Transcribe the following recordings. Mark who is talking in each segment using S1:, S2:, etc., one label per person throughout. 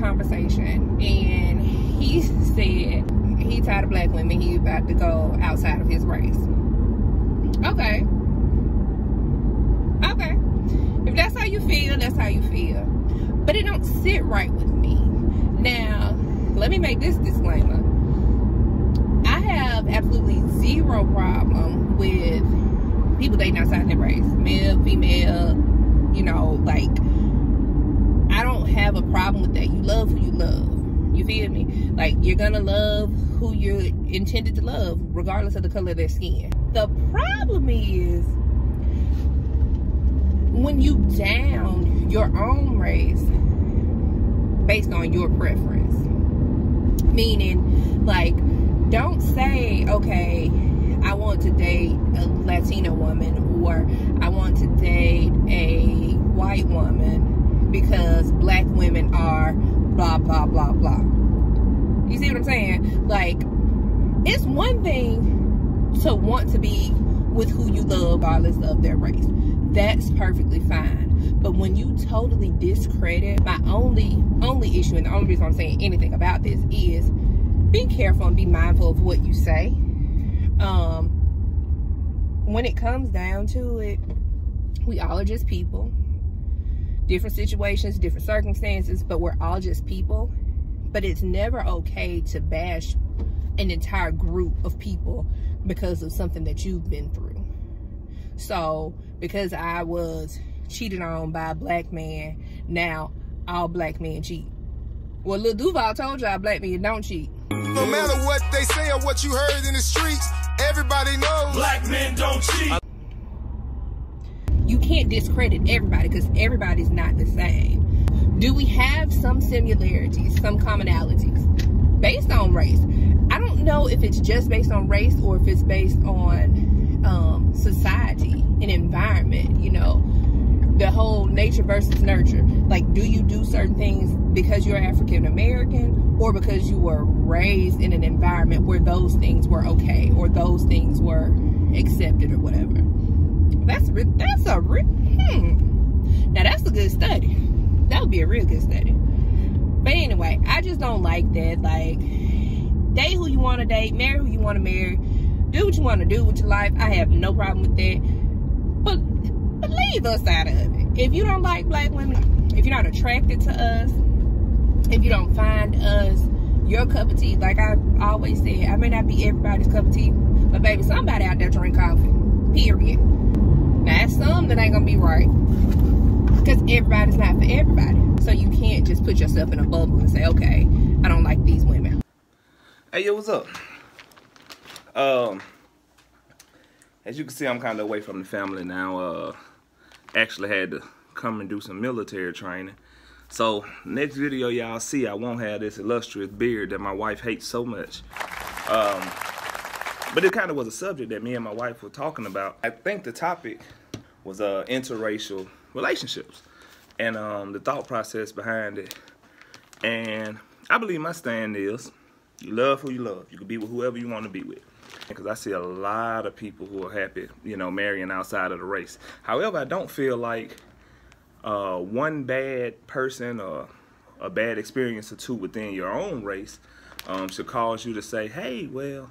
S1: conversation, and he said he tired of black women. He about to go outside of his race. Okay. Okay. If that's how you feel, that's how you feel. But it don't sit right with me. Now, let me make this disclaimer. I have absolutely zero problem with people dating outside their race. Male, female, you know, like, I don't have a problem with that. You love who you love. You feel me? Like, you're gonna love who you're intended to love, regardless of the color of their skin. The problem is when you down your own race based on your preference. Meaning, like, don't say, okay, I want to date a Latina woman, or I want to date a white woman because black women are blah, blah, blah, blah. You see what I'm saying? Like, it's one thing to want to be with who you love regardless of their race. That's perfectly fine. But when you totally discredit, my only issue, and the only reason I'm saying anything about this is be careful and be mindful of what you say. When it comes down to it, we all are just people. Different situations, different circumstances, but we're all just people. But it's never okay to bash an entire group of people because of something that you've been through. So, because I was cheated on by a black man, now all black men cheat. Well, Lil Duval told y'all black men don't cheat.
S2: No matter what they say or what you heard in the streets, everybody knows black men don't cheat.
S1: You can't discredit everybody because everybody's not the same. Do we have some similarities, some commonalities based on race? I don't know if it's just based on race or if it's based on society and environment, you know, the whole nature versus nurture. Like, do you do certain things because you're African American or because you were raised in an environment where those things were okay or those things were accepted or whatever? Now that's a good study. That would be a real good study. But anyway, I just don't like that. Like, date who you want to date, marry who you want to marry, do what you want to do with your life. I have no problem with that. But leave us out of it. If you don't like black women, if you're not attracted to us, if you don't find us your cup of tea, like I always say, I may not be everybody's cup of tea, but baby, somebody out there drink coffee. Period. Now, that's some that ain't gonna be right. Because everybody's not for everybody. So you can't just put yourself in a bubble and say, okay, I don't like these women.
S3: Hey, yo, what's up? As you can see, I'm kind of away from the family now. Actually had to come and do some military training. So, next video y'all see, I won't have this illustrious beard that my wife hates so much. But it kind of was a subject that me and my wife were talking about. I think the topic was interracial relationships and the thought process behind it. And I believe my stand is, you love who you love. You can be with whoever you want to be with. Because I see a lot of people who are happy, you know, marrying outside of the race. However, I don't feel like one bad person or a bad experience or two within your own race should cause you to say, hey, well,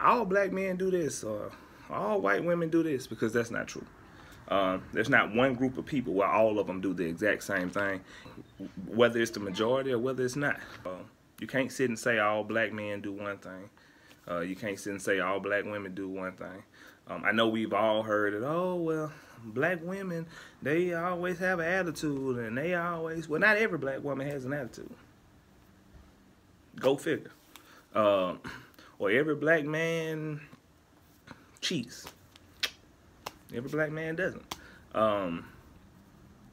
S3: all black men do this or all white women do this, because that's not true. There's not one group of people where all of them do the exact same thing, whether it's the majority or whether it's not. You can't sit and say all black men do one thing. You can't sit and say all black women do one thing. I know we've all heard it, oh, well, black women, they always have an attitude, and they always, well, not every black woman has an attitude. Go figure. Or every black man cheats. Every black man doesn't.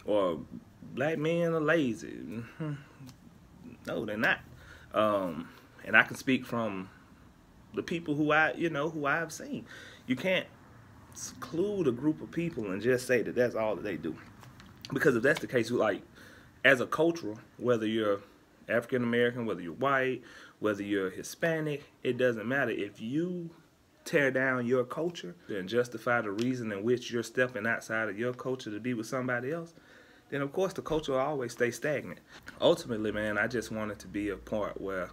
S3: Or black men are lazy. No, they're not. And I can speak from the people who who I've seen. You can't exclude a group of people and just say that that's all that they do. Because if that's the case, like, as a cultural, whether you're African American, whether you're white, whether you're Hispanic, it doesn't matter. If you tear down your culture and justify the reason in which you're stepping outside of your culture to be with somebody else, then of course the culture will always stay stagnant. Ultimately, man, I just want it to be a part where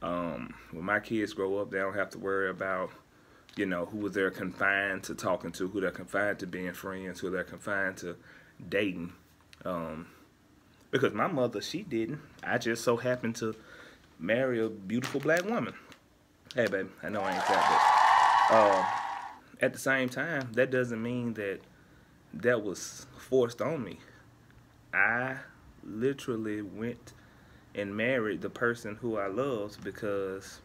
S3: when my kids grow up, they don't have to worry about, you know, who they're confined to talking to, who they're confined to being friends, who they're confined to dating. Because my mother, she didn't. I just so happened to marry a beautiful black woman. Hey, baby, I know I ain't that, but at the same time, that doesn't mean that that was forced on me. I literally went and married the person who I loved because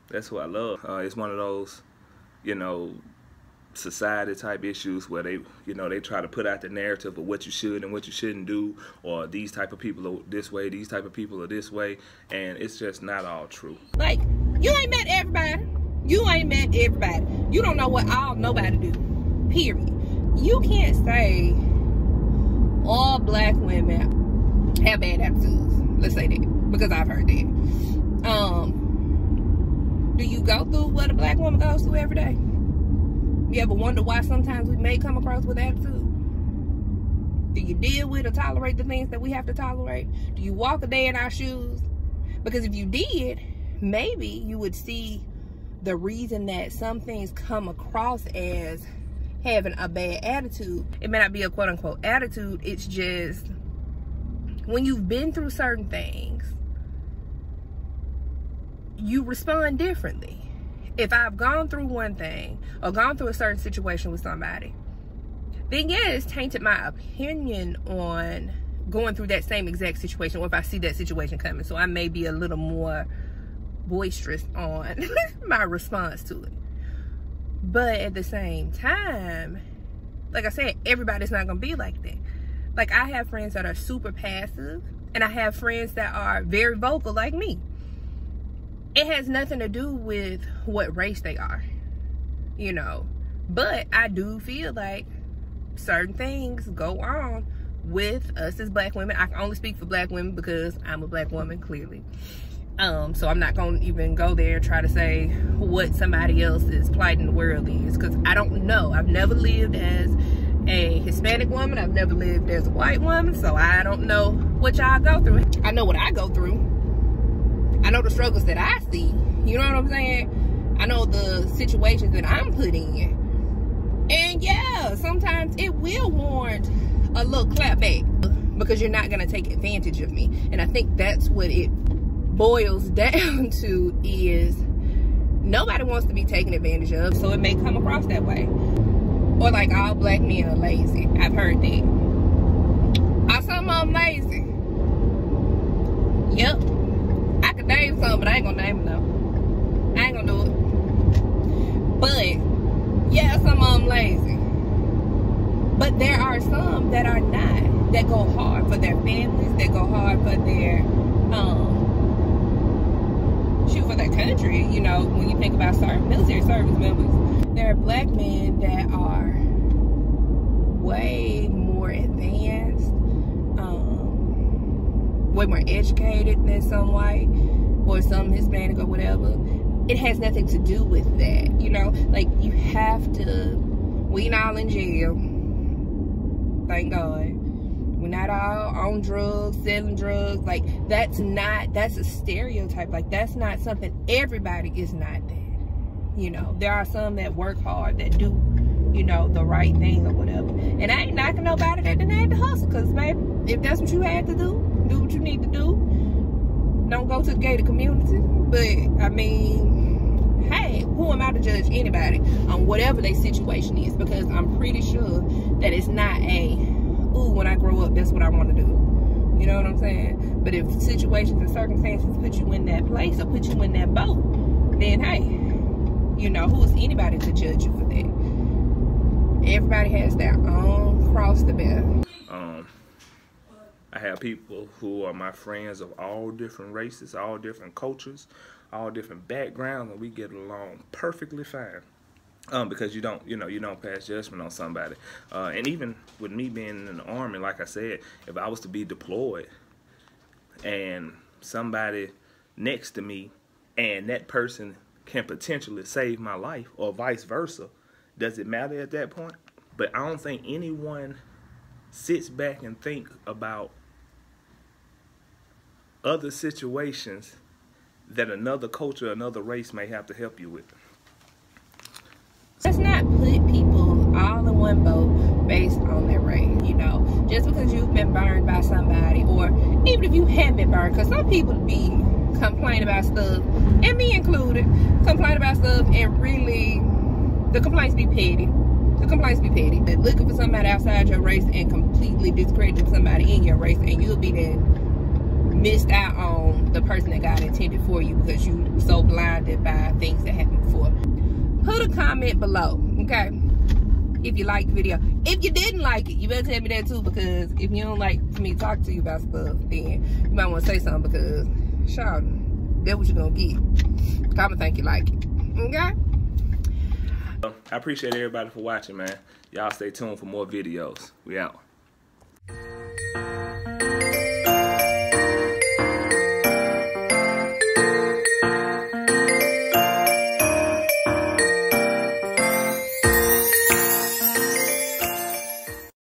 S3: that's who I love. It's one of those, you know, society type issues where they, you know, they try to put out the narrative of what you should and what you shouldn't do, or these type of people are this way, these type of people are this way, and it's just not all true.
S1: Like, you ain't met everybody. You ain't met everybody. You don't know what all nobody do, period. You can't say all black women have bad attitudes. Let's say that, because I've heard that. Do you go through what a black woman goes through every day? You ever wonder why sometimes we may come across with attitude? Do you deal with or tolerate the things that we have to tolerate? Do you walk a day in our shoes? Because if you did, maybe you would see the reason that some things come across as having a bad attitude. It may not be a quote-unquote attitude. It's just when you've been through certain things, you respond differently. If I've gone through one thing or gone through a certain situation with somebody, then yeah, it's tainted my opinion on going through that same exact situation, or if I see that situation coming. So I may be a little more boisterous on my response to it. But at the same time, like I said, everybody's not gonna be like that. Like, I have friends that are super passive, and I have friends that are very vocal like me. It has nothing to do with what race they are, you know. But I do feel like certain things go on with us as black women. I can only speak for black women because I'm a black woman, clearly. So I'm not going to even go there and try to say what somebody else's plight in the world is, because I don't know. I've never lived as a Hispanic woman. I've never lived as a white woman, so I don't know what y'all go through. I know what I go through. I know the struggles that I see. You know what I'm saying? I know the situations that I'm put in. And yeah, sometimes it will warrant a little clap back because you're not going to take advantage of me. And I think that's what it boils down to, is nobody wants to be taken advantage of, so it may come across that way. Or like all black men are lazy. I've heard that. Are some of them lazy? Yep. I could name some, but I ain't gonna name them though. I ain't gonna do it. But yeah, some of them lazy. But there are some that are not, that go hard for their families, that go hard for their for their country. You know, when you think about certain military service members, there are black men that are way more advanced, way more educated than some white or some Hispanic or whatever. It has nothing to do with that, you know. Like, you have to, we ain't all in jail, thank God. We're not all on drugs, selling drugs. Like, that's a stereotype. Like, that's not something, everybody is not that. You know, there are some that work hard, that do, you know, the right thing or whatever. And I ain't knocking nobody that didn't have to hustle, because, baby, if that's what you had to do what you need to do. Don't go to the gated community. But, I mean, hey, who am I to judge anybody on whatever their situation is? Because I'm pretty sure that it's not ooh, when I grow up, that's what I want to do. You know what I'm saying? But if situations and circumstances put you in that place or put you in that boat, then hey, you know, who is anybody to judge you for that? Everybody has their own cross to bear.
S3: I have people who are my friends of all different races, all different cultures, all different backgrounds, and we get along perfectly fine. Because you don't pass judgment on somebody. And even with me being in the Army, like I said, if I was to be deployed and somebody next to me and that person can potentially save my life or vice versa, does it matter at that point? But I don't think anyone sits back and think about other situations that another culture, another race may have to help you with.
S1: Let's not put people all in one boat based on their race, you know. Just because you've been burned by somebody, or even if you haven't been burned, because some people be complaining about stuff, and me included, complain about stuff, and really, the complaints be petty. The complaints be petty. But looking for somebody outside your race and completely discrediting somebody in your race, and you'll be then missed out on the person that God intended for you because you were so blinded by things that happened before. Put a comment below, okay, if you liked the video. If you didn't like it, you better tell me that too, because if you don't like for me to talk to you about stuff, then you might want to say something, because shout, that's what you're gonna get. Comment think you like it, okay?
S3: I appreciate everybody for watching, man. Y'all stay tuned for more videos. We out.